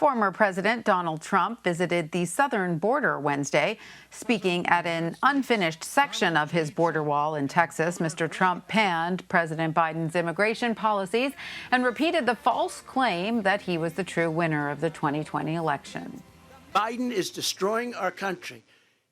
Former President Donald Trump visited the southern border Wednesday. Speaking at an unfinished section of his border wall in Texas, Mr. Trump panned President Biden's immigration policies and repeated the false claim that he was the true winner of the 2020 election. Biden is destroying our country,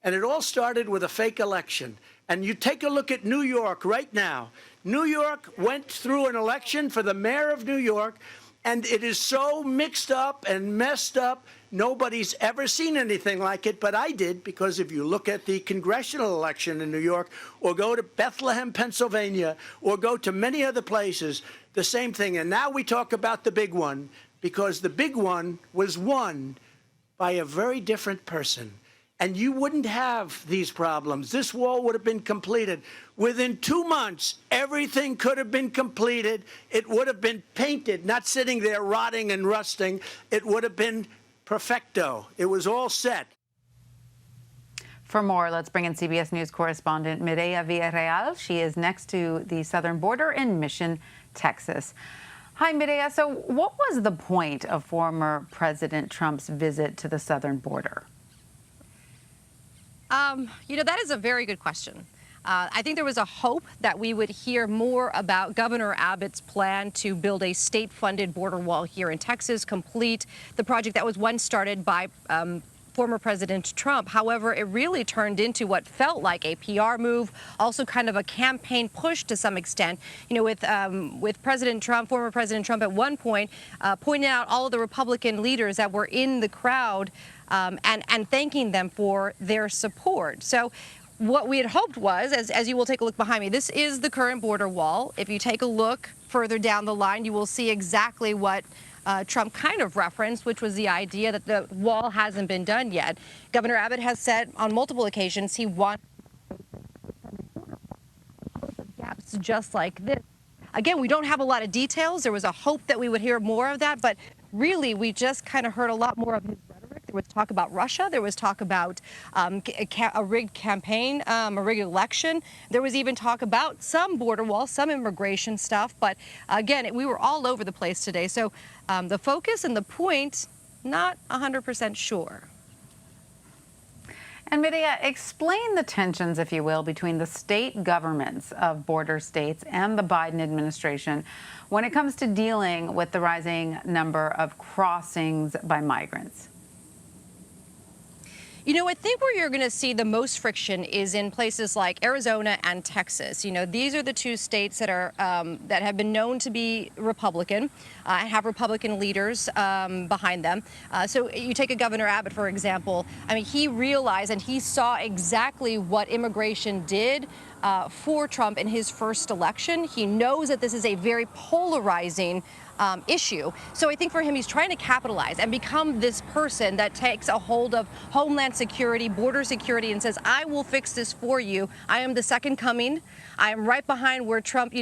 and it all started with a fake election. And you take a look at New York right now. New York went through an election for the mayor of New York, and it is so mixed up and messed up. Nobody's ever seen anything like it, but I did, because if you look at the congressional election in New York, or go to Bethlehem, Pennsylvania, or go to many other places, the same thing. And now we talk about the big one, because the big one was won by a very different person. And you wouldn't have these problems. This wall would have been completed. Within 2 months, everything could have been completed. It would have been painted, not sitting there rotting and rusting. It would have been perfecto. It was all set. For more, let's bring in CBS News correspondent Mireya Villarreal. She is next to the southern border in Mission, Texas. Hi, Mireya. So what was the point of former President Trump's visit to the southern border? That is a very good question. I think there was a hope that we would hear more about Governor Abbott's plan to build a state-funded border wall here in Texas, complete the project that was once started by former President Trump. However, it really turned into what felt like a PR move, also kind of a campaign push to some extent. With President Trump, former President Trump at one point pointing out all of the Republican leaders that were in the crowd and thanking them for their support. So what we had hoped was, as you will take a look behind me, this is the current border wall. If you take a look further down the line, you will see exactly what Trump kind of referenced, which was the idea that the wall hasn't been done yet. Governor Abbott has said on multiple occasions he wants gaps just like this. Again, we don't have a lot of details. There was a hope that we would hear more of that, but really we just kind of heard a lot more of his rhetoric. There was talk about Russia. There was talk about a rigged campaign, a rigged election. There was even talk about some border wall, some immigration stuff. But again, we were all over the place today. So the focus and the point, not 100% sure. And Mireya, explain the tensions, if you will, between the state governments of border states and the Biden administration when it comes to dealing with the rising number of crossings by migrants. I think where you're going to see the most friction is in places like Arizona and Texas. These are the two states that are that have been known to be Republican and have Republican leaders behind them. So you take a Governor Abbott, for example. I mean, he realized and he saw exactly what immigration did for Trump in his first election. He knows that this is a very polarizing issue. So I think for him, he's trying to capitalize and become this person that takes a hold of homeland security, border security, and says, I will fix this for you. I am the second coming. I am right behind where Trump,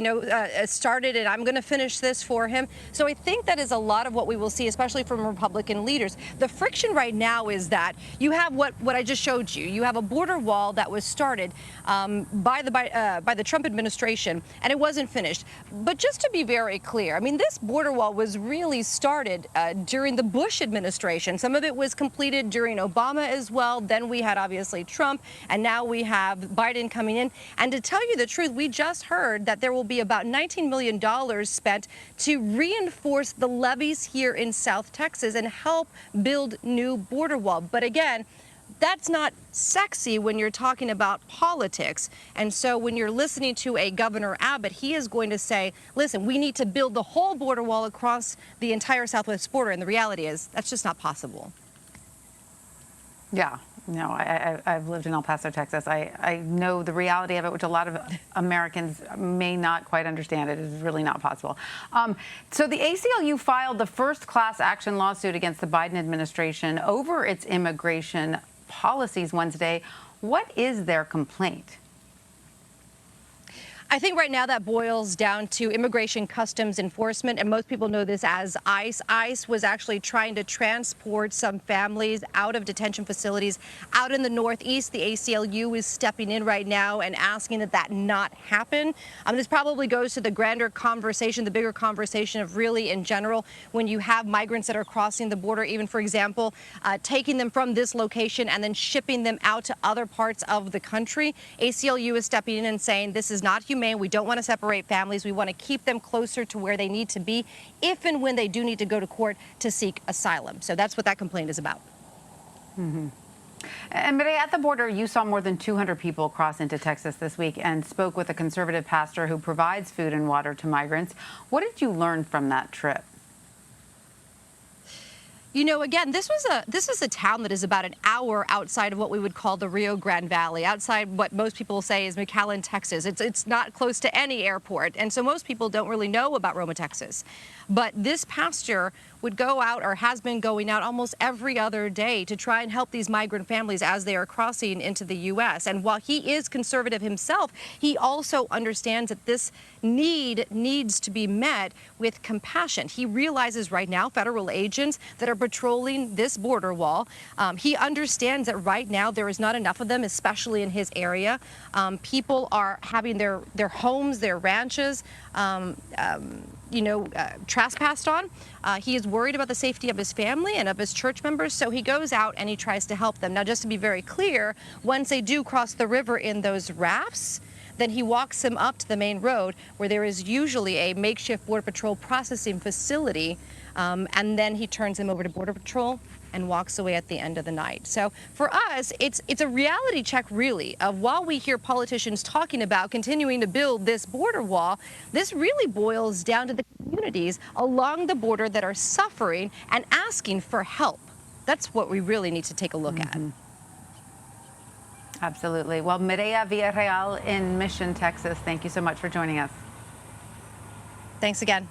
started, and I'm going to finish this for him. So I think that is a lot of what we will see, especially from Republican leaders. The friction right now is that you have what I just showed you. You have a border wall that was started by the Trump administration, and it wasn't finished. But just to be very clear, I mean, this border wall was really started during the Bush administration. Some of it was completed during Obama as well. Then we had obviously Trump, and now we have Biden coming in. And to tell you the truth, we just heard that there will be about $19 million spent to reinforce the levees here in South Texas and help build new border wall. But again, that's not sexy when you're talking about politics. And so when you're listening to a Governor Abbott, he is going to say, listen, we need to build the whole border wall across the entire southwest border. And the reality is that's just not possible. Yeah, no, I've lived in El Paso, Texas. I know the reality of it, which a lot of Americans may not quite understand. It is really not possible. So the ACLU filed the first class action lawsuit against the Biden administration over its immigration policies Wednesday. What is their complaint? I think right now that boils down to Immigration Customs Enforcement, and most people know this as ICE. ICE was actually trying to transport some families out of detention facilities out in the Northeast. The ACLU is stepping in right now and asking that that not happen. This probably goes to the grander conversation, the bigger conversation of really in general, when you have migrants that are crossing the border, even for example, taking them from this location and then shipping them out to other parts of the country. ACLU is stepping in and saying this is not humane. We don't want to separate families. We want to keep them closer to where they need to be if and when they do need to go to court to seek asylum. So that's what that complaint is about. And Mireya, at the border, you saw more than 200 people cross into Texas this week and spoke with a conservative pastor who provides food and water to migrants. What did you learn from that trip? You know, again, this was a town that is about an hour outside of what we would call the Rio Grande Valley, outside what most people say is McAllen, Texas. It's not close to any airport, and so most people don't really know about Roma, Texas. But this pastor would go out, or has been going out, almost every other day to try and help these migrant families as they are crossing into the U.S. And while he is conservative himself, he also understands that this needs to be met with compassion. He realizes right now federal agents that are patrolling this border wall, he understands that right now there is not enough of them, especially in his area. People are having their homes, their ranches, trespassed on. He is worried about the safety of his family and of his church members, so he goes out and he tries to help them. Now, just to be very clear, once they do cross the river in those rafts, then he walks them up to the main road where there is usually a makeshift Border Patrol processing facility, and then he turns them over to Border Patrol and walks away at the end of the night. So for us, it's a reality check, really, of while we hear politicians talking about continuing to build this border wall, this really boils down to the communities along the border that are suffering and asking for help. That's what we really need to take a look at. Absolutely. Well, Mireya Villarreal in Mission, Texas, thank you so much for joining us. Thanks again.